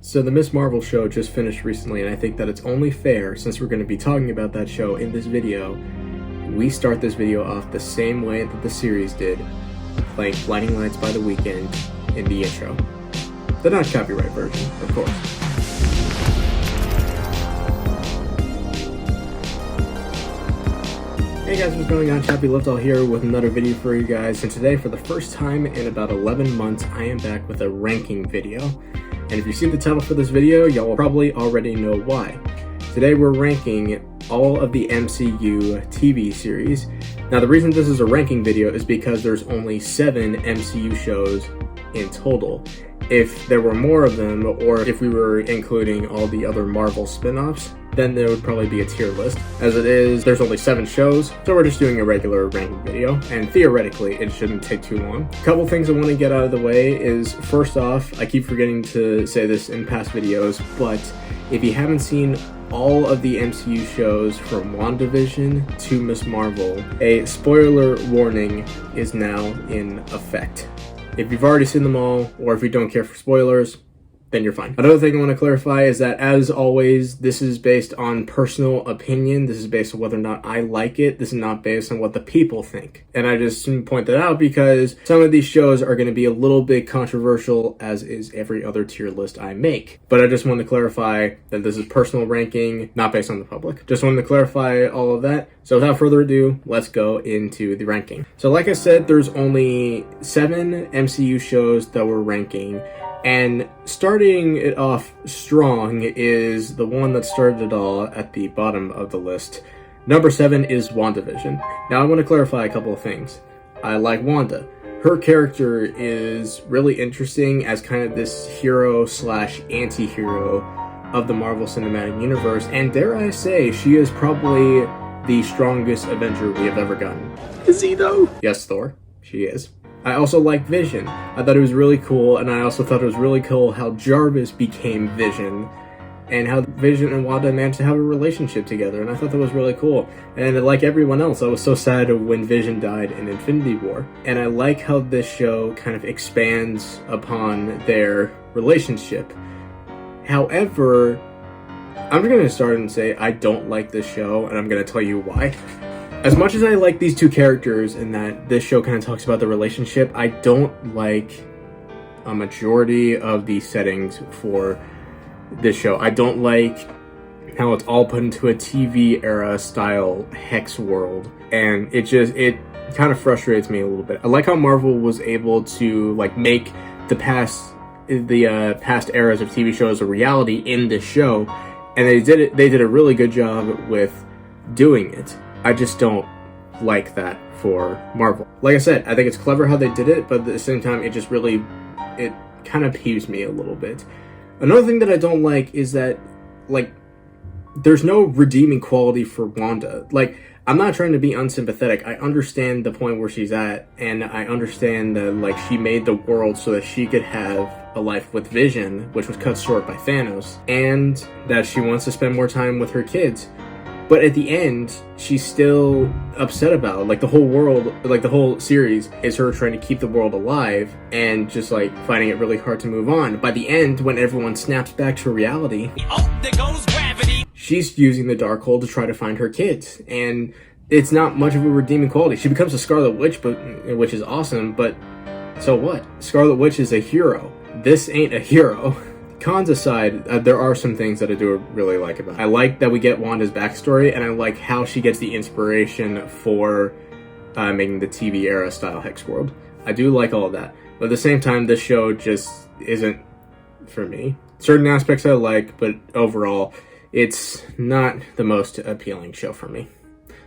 So the Miss Marvel show just finished recently, and I think that it's only fair, since we're going to be talking about that show in this video, we start this video off the same way that the series did, playing Blinding Lights by The Weeknd in the intro. The non-copyright version, of course. Hey guys, what's going on? Chappy Liftall here with another video for you guys, and today, for the first time in about 11 months, I am back with a ranking video. And if you see the title for this video, y'all will probably already know why. Today we're ranking all of the MCU TV series. Now the reason this is a ranking video is because there's only 7 MCU shows in total. If there were more of them, or if we were including all the other Marvel spin-offs, then there would probably be a tier list. As it is, there's only 7 shows, so we're just doing a regular ranking video, and theoretically, it shouldn't take too long. A couple things I want to get out of the way is, first off, I keep forgetting to say this in past videos, but if you haven't seen all of the MCU shows from WandaVision to Miss Marvel, a spoiler warning is now in effect. If you've already seen them all, or if you don't care for spoilers, then you're fine. Another thing I want to clarify is that, as always, this is based on personal opinion. This is based on whether or not I like it. This is not based on what the people think. And I just point that out because some of these shows are going to be a little bit controversial, as is every other tier list I make. But I just want to clarify that this is personal ranking, not based on the public. Just wanted to clarify all of that. So without further ado, let's go into the ranking. So like I said, there's only 7 MCU shows that we're ranking. And starting it off strong is the one that started it all at the bottom of the list. Number 7 is WandaVision. Now I want to clarify a couple of things. I like Wanda. Her character is really interesting as kind of this hero slash anti-hero of the Marvel Cinematic Universe. And dare I say, she is probably the strongest Avenger we have ever gotten. Is he though? Yes, Thor. She is. I also like Vision. I thought it was really cool, and I also thought it was really cool how Jarvis became Vision, and how Vision and Wanda managed to have a relationship together, and I thought that was really cool. And like everyone else, I was so sad when Vision died in Infinity War. And I like how this show kind of expands upon their relationship. However, I'm going to start and say I don't like this show, and I'm going to tell you why. As much as I like these two characters and that this show kind of talks about the relationship, I don't like a majority of the settings for this show. I don't like how it's all put into a TV era style hex world, and it kind of frustrates me a little bit. I like how Marvel was able to make the past eras of TV shows a reality in this show, and they did a really good job with doing it. I just don't like that for Marvel. Like I said, I think it's clever how they did it, but at the same time, it kind of peeves me a little bit. Another thing that I don't like is that, there's no redeeming quality for Wanda. I'm not trying to be unsympathetic. I understand the point where she's at, and I understand that, she made the world so that she could have a life with Vision, which was cut short by Thanos, and that she wants to spend more time with her kids. But at the end, she's still upset about it. The whole world, the whole series is her trying to keep the world alive and just finding it really hard to move on. By the end, when everyone snaps back to reality, oh, there goes gravity. She's using the Darkhold to try to find her kids. And it's not much of a redeeming quality. She becomes a Scarlet Witch, which is awesome, but so what? Scarlet Witch is a hero. This ain't a hero. Cons aside, there are some things that I do really like about it. I like that we get Wanda's backstory, and I like how she gets the inspiration for making the TV era style hex world. I do like all of that. But at the same time, this show just isn't for me. Certain aspects I like, but overall, it's not the most appealing show for me.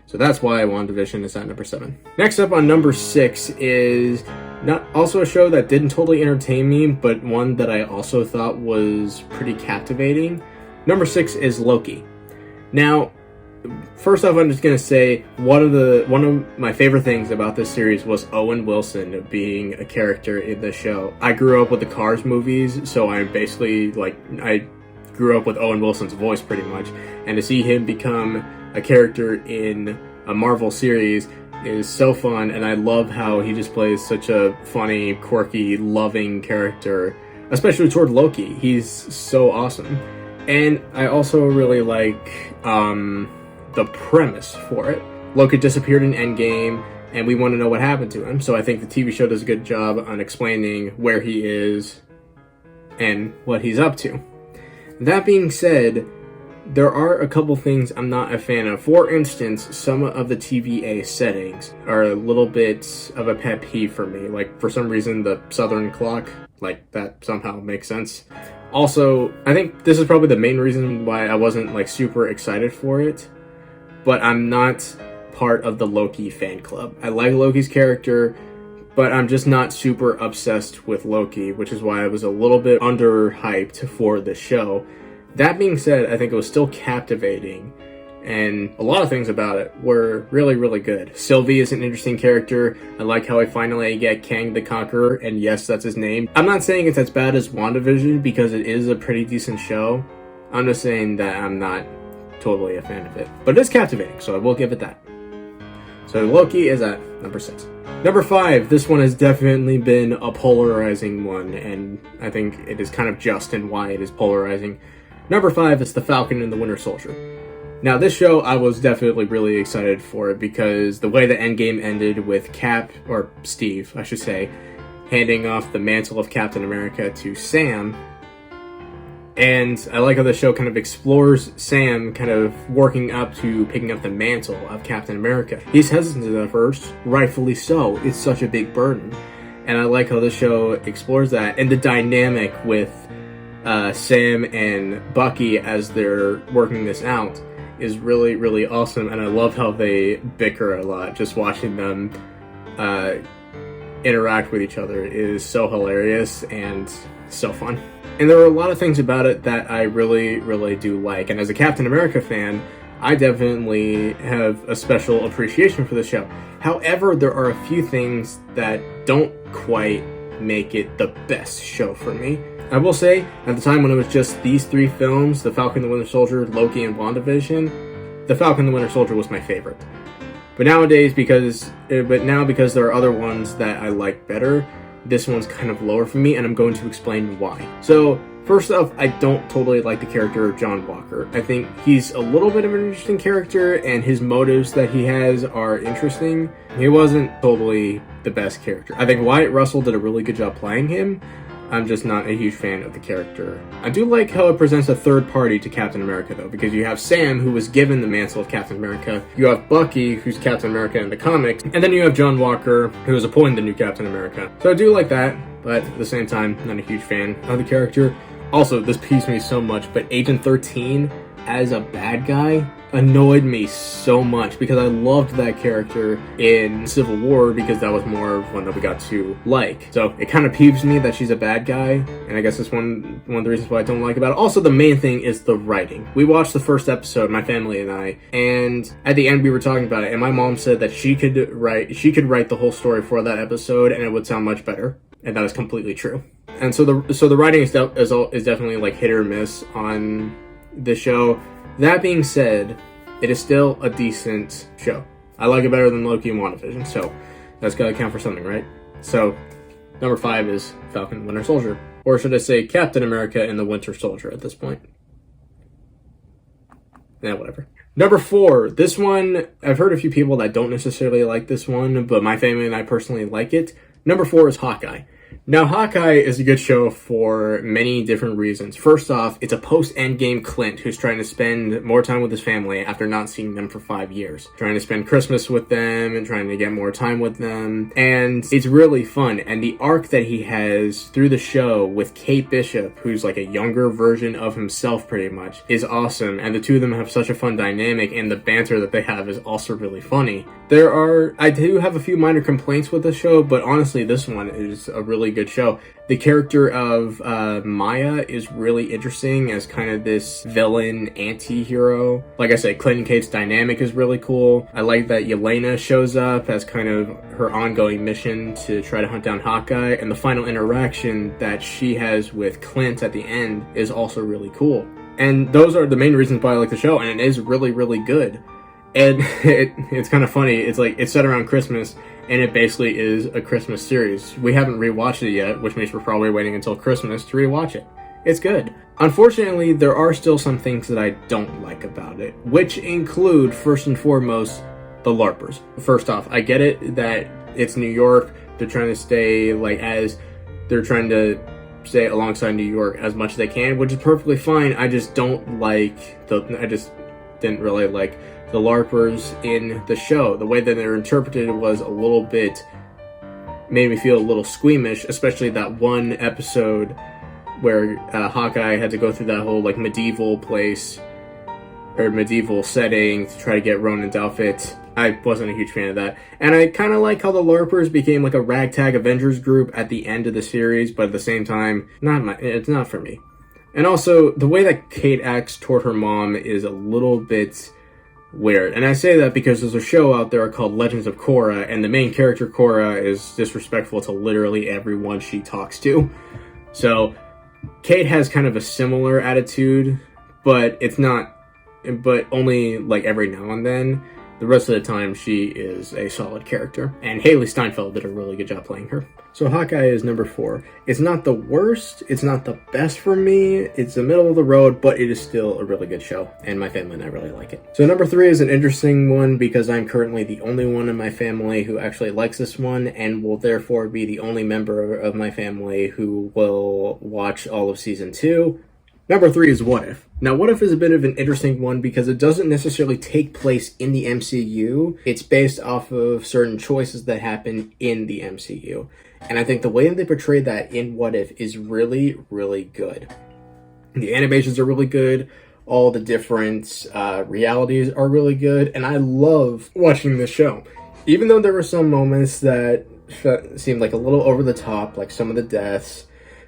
So that's why WandaVision is at number 7. Next up on number 6 is not also a show that didn't totally entertain me, but one that I also thought was pretty captivating. Number 6 is Loki. Now, first off, I'm just gonna say one of my favorite things about this series was Owen Wilson being a character in the show. I grew up with the Cars movies, so I'm basically I grew up with Owen Wilson's voice pretty much, and to see him become a character in a Marvel series is so fun, and I love how he just plays such a funny, quirky, loving character especially toward Loki. He's so awesome. And I also really like the premise for it. Loki disappeared in Endgame, and we want to know what happened to him. So I think the TV show does a good job on explaining where he is and what he's up to. That being said, there are a couple things I'm not a fan of. For instance, some of the TVA settings are a little bit of a pet peeve for me. Like, for some reason, the Southern clock, like, that somehow makes sense. Also, I think this is probably the main reason why I wasn't, like, super excited for it. But I'm not part of the Loki fan club. I like Loki's character, but I'm just not super obsessed with Loki, which is why I was a little bit underhyped for the show. That being said, I think it was still captivating, and a lot of things about it were really, really good. Sylvie is an interesting character. I like how I finally get Kang the Conqueror, and yes, that's his name. I'm not saying it's as bad as WandaVision, because it is a pretty decent show. I'm just saying that I'm not totally a fan of it. But it is captivating, so I will give it that. So Loki is at number 6. Number 5, this one has definitely been a polarizing one, and I think it is kind of just in why it is polarizing. Number 5 is The Falcon and the Winter Soldier. Now, this show, I was definitely really excited for it because the way the Endgame ended with Cap, or Steve, I should say, handing off the mantle of Captain America to Sam. And I like how the show kind of explores Sam kind of working up to picking up the mantle of Captain America. He's hesitant at first, rightfully so. It's such a big burden. And I like how the show explores that. And the dynamic with Sam and Bucky as they're working this out is really, really awesome. And I love how they bicker a lot. Just watching them interact with each other is so hilarious and so fun. And there are a lot of things about it that I really, really do like. And as a Captain America fan, I definitely have a special appreciation for the show. However, there are a few things that don't quite make it the best show for me. I will say, at the time when it was just these 3 films, The Falcon, the Winter Soldier, Loki, and WandaVision, The Falcon, the Winter Soldier was my favorite. But nowadays, because there are other ones that I like better, this one's kind of lower for me, and I'm going to explain why. So, first off, I don't totally like the character of John Walker. I think he's a little bit of an interesting character, and his motives that he has are interesting. He wasn't totally the best character. I think Wyatt Russell did a really good job playing him. I'm just not a huge fan of the character. I do like how it presents a third party to Captain America, though, because you have Sam, who was given the mantle of Captain America, you have Bucky, who's Captain America in the comics, and then you have John Walker, who is appointed the new Captain America. So I do like that, but at the same time, not a huge fan of the character. Also, this peeves me so much, but Agent 13 as a bad guy annoyed me so much because I loved that character in Civil War because that was more of one that we got to like. So it kind of peeves me that she's a bad guy, and I guess that's one of the reasons why I don't like about it. Also, the main thing is the writing. We watched the first episode, my family and I, and at the end we were talking about it, and my mom said that she could write the whole story for that episode and it would sound much better, and that is completely true. And so the writing is definitely like hit or miss on the show. That being said, it is still a decent show. I like it better than Loki and WandaVision, so that's gotta count for something, right? So, number 5 is Falcon Winter Soldier. Or should I say Captain America and the Winter Soldier at this point. Yeah, whatever. Number 4, this one, I've heard a few people that don't necessarily like this one, but my family and I personally like it. Number 4 is Hawkeye. Now, Hawkeye is a good show for many different reasons. First off, it's a post-Endgame Clint who's trying to spend more time with his family after not seeing them for 5 years. Trying to spend Christmas with them and trying to get more time with them. And it's really fun. And the arc that he has through the show with Kate Bishop, who's like a younger version of himself pretty much, is awesome. And the two of them have such a fun dynamic, and the banter that they have is also really funny. I do have a few minor complaints with the show, but honestly, this one is a really good show. The character of Maya is really interesting as kind of this villain anti-hero. Like I said, Clint and Kate's dynamic is really cool. I like that Yelena shows up as kind of her ongoing mission to try to hunt down Hawkeye, and the final interaction that she has with Clint at the end is also really cool. And those are the main reasons why I like the show, and it is really, really good. And it's kind of funny. It's like it's set around Christmas, and it basically is a Christmas series. We haven't rewatched it yet, which means we're probably waiting until Christmas to rewatch it. It's good. Unfortunately, there are still some things that I don't like about it, which include, first and foremost, the LARPers. First off, I get it that it's New York. They're trying to stay alongside New York as much as they can, which is perfectly fine. I just didn't really like the LARPers in the show. The way that they're interpreted was a little bit, made me feel a little squeamish, especially that one episode where Hawkeye had to go through that whole like medieval place or medieval setting to try to get Ronan's outfit. I wasn't a huge fan of that. And I kind of like how the LARPers became like a ragtag Avengers group at the end of the series, but at the same time, it's not for me. And also, the way that Kate acts toward her mom is a little bit weird. And I say that because there's a show out there called Legends of Korra, and the main character, Korra, is disrespectful to literally everyone she talks to. So, Kate has kind of a similar attitude, but only like every now and then. The rest of the time, she is a solid character. And Haley Steinfeld did a really good job playing her. So Hawkeye is number 4. It's not the worst. It's not the best for me. It's the middle of the road, but it is still a really good show. And my family and I really like it. So number 3 is an interesting one because I'm currently the only one in my family who actually likes this one and will therefore be the only member of my family who will watch all of season 2. Number 3 is What If. Now, What If is a bit of an interesting one because it doesn't necessarily take place in the MCU. It's based off of certain choices that happen in the MCU. And I think the way that they portray that in What If is really, really good. The animations are really good. All the different realities are really good. And I love watching this show. Even though there were some moments that seemed like a little over the top, like some of the deaths,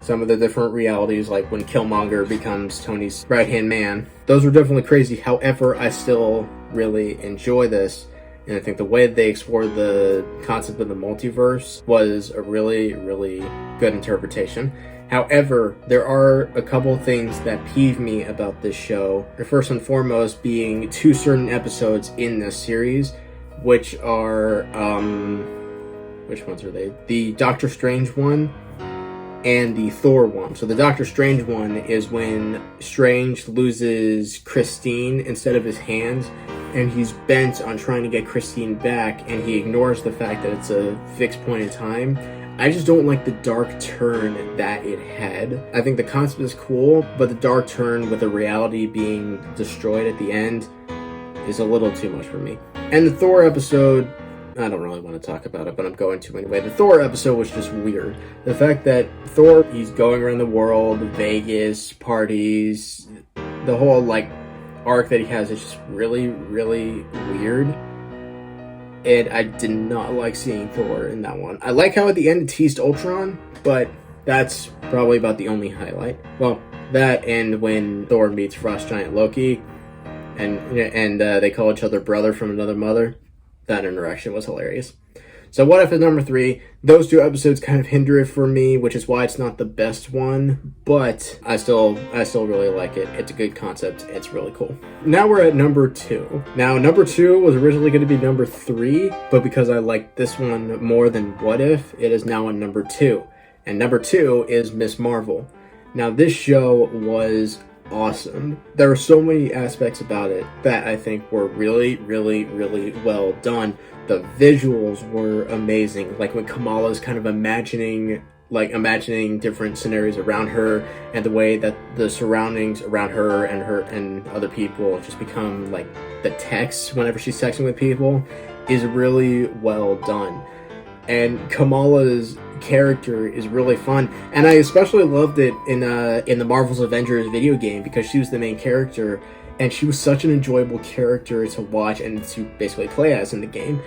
some of the different realities, like when Killmonger becomes Tony's right-hand man. Those were definitely crazy. However, I still really enjoy this. And I think the way they explored the concept of the multiverse was a really, really good interpretation. However, there are a couple things that peeve me about this show. The first and foremost being 2 certain episodes in this series, which are, which ones are they? The Doctor Strange one and the Thor one. So the Doctor Strange one is when Strange loses Christine instead of his hands, and he's bent on trying to get Christine back, and he ignores the fact that it's a fixed point in time. I just don't like the dark turn that it had. I think the concept is cool, but the dark turn with the reality being destroyed at the end is a little too much for me. And the Thor episode, I don't really want to talk about it, but I'm going to anyway. The Thor episode was just weird. The fact that Thor, he's going around the world, Vegas, parties, the whole, like, arc that he has is just really, really weird. And I did not like seeing Thor in that one. I like how at the end it teased Ultron, but that's probably about the only highlight. Well, that and when Thor meets Frost Giant Loki, and they call each other brother from another mother. That interaction was hilarious. So What If is number 3. Those 2 episodes kind of hinder it for me, which is why it's not the best one, but I still really like it. It's a good concept. It's really cool. Now we're at number 2. Now number 2 was originally going to be number 3, but because I like this one more than What If, it is now on number 2. And number 2 is Ms. Marvel. Now this show was awesome. There are so many aspects about it that I think were really, really, really well done. The visuals were amazing. Like when Kamala's kind of imagining different scenarios around her, and the way that the surroundings around her and other people just become like the text whenever she's texting with people is really well done. And Kamala's character is really fun, and I especially loved it in the Marvel's Avengers video game because she was the main character, and she was such an enjoyable character to watch and to basically play as in the game.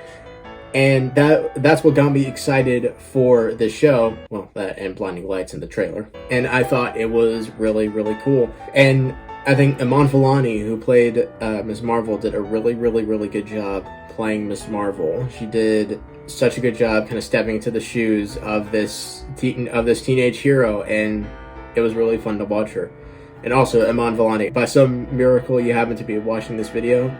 And that's what got me excited for this show. Well, that and Blinding Lights in the trailer. And I thought it was really, really cool. And I think Iman Vellani, who played Ms. Marvel, did a really, really, really good job playing Ms. Marvel. She did such a good job kind of stepping into the shoes of this teenage hero, and it was really fun to watch her. And also, Iman Vellani, by some miracle you happen to be watching this video,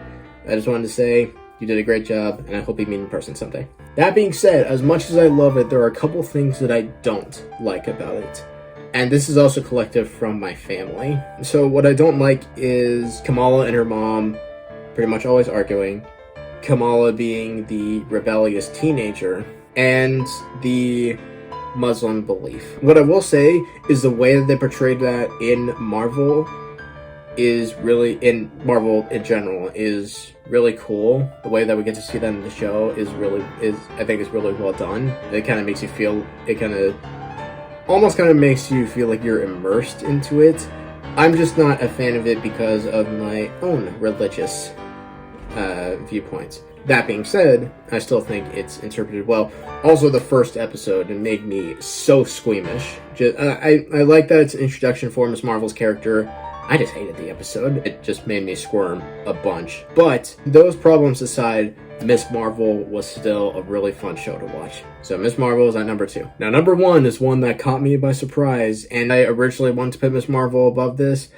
I just wanted to say, You did a great job, and I hope you meet in person someday. That being said, as much as I love it, there are a couple things that I don't like about it. And this is also collective from my family. So what I don't like is Kamala and her mom pretty much always arguing, Kamala being the rebellious teenager, and the Muslim belief. What I will say is the way that they portrayed that in Marvel is really, in Marvel in general, is really cool. The way that we get to see that in the show is I think is really well done. It kind of makes you feel, almost kind of makes you feel like you're immersed into it. I'm just not a fan of it because of my own religious viewpoints. That being said, I still think it's interpreted well. Also, the first episode, it made me so squeamish. I like that it's an introduction for Miss Marvel's character. I just hated the episode. It just made me squirm a bunch. But those problems aside, Miss Marvel was still a really fun show to watch. So Miss Marvel is at number 2. Now number 1 is one that caught me by surprise, and I originally wanted to put Miss Marvel above this,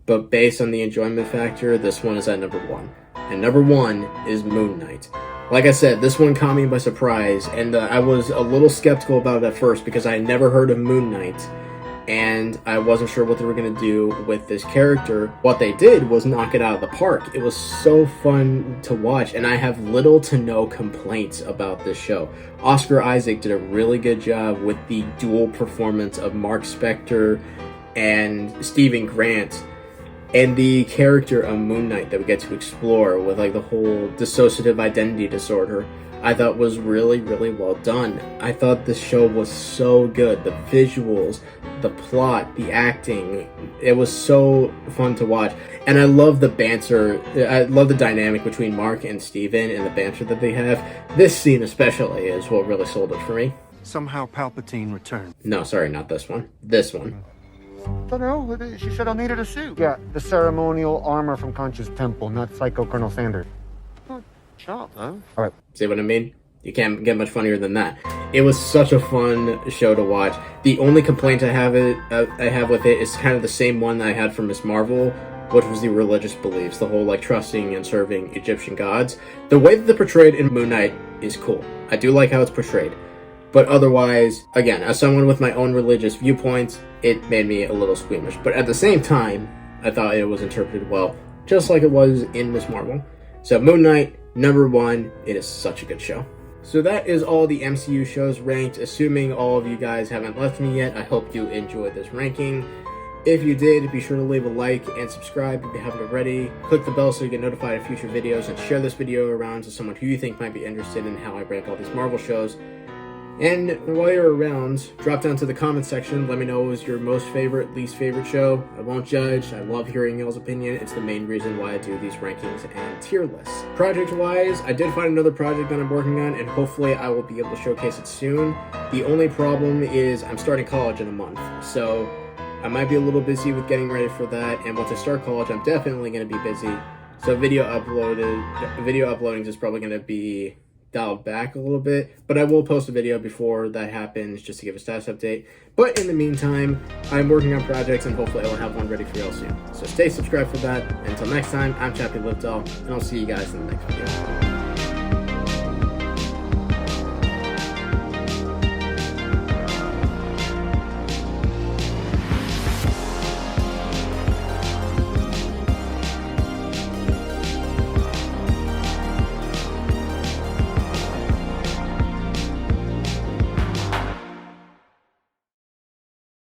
but based on the enjoyment factor, this one is at number 1. And number 1 is Moon Knight. Like I said, this one caught me by surprise, and I was a little skeptical about it at first because I had never heard of Moon Knight, and I wasn't sure what they were going to do with this character. What they did was knock it out of the park. It was so fun to watch, and I have little to no complaints about this show. Oscar Isaac did a really good job with the dual performance of Mark Spector and Stephen Grant, and the character of Moon Knight that we get to explore with like the whole dissociative identity disorder, I thought was really, really well done. I thought this show was so good. The visuals, the plot, the acting, it was so fun to watch. And I love the banter. I love the dynamic between Mark and Steven and the banter that they have. This scene especially is what really sold it for me. Somehow Palpatine returned. No, sorry, not this one. This one. Don't know. She said I needed a suit. Yeah, the ceremonial armor from Concha's temple, not Psycho Colonel Sanders. Sharp, though. All right. See what I mean? You can't get much funnier than that. It was such a fun show to watch. The only complaint I have with it is kind of the same one that I had from Miss Marvel, which was the religious beliefs, the whole like trusting and serving Egyptian gods. The way that they're portrayed in Moon Knight is cool. I do like how it's portrayed. But otherwise, again, as someone with my own religious viewpoints, it made me a little squeamish. But at the same time, I thought it was interpreted well, just like it was in Miss Marvel. So Moon Knight, number 1, it is such a good show. So that is all the MCU shows ranked. Assuming all of you guys haven't left me yet, I hope you enjoyed this ranking. If you did, be sure to leave a like and subscribe if you haven't already. Click the bell so you get notified of future videos, and share this video around to someone who you think might be interested in how I rank all these Marvel shows. And while you're around, drop down to the comment section. Let me know what was your most favorite, least favorite show. I won't judge. I love hearing y'all's opinion. It's the main reason why I do these rankings and tier lists. Project-wise, I did find another project that I'm working on, and hopefully I will be able to showcase it soon. The only problem is I'm starting college in a month, so I might be a little busy with getting ready for that. And once I start college, I'm definitely going to be busy. So video uploading is probably going to be dialed back a little bit, but I will post a video before that happens just to give a status update. But in the meantime, I'm working on projects, and hopefully I will have one ready for y'all soon. So stay subscribed for that. Until next time, I'm Chappie Lipdahl, and I'll see you guys in the next video.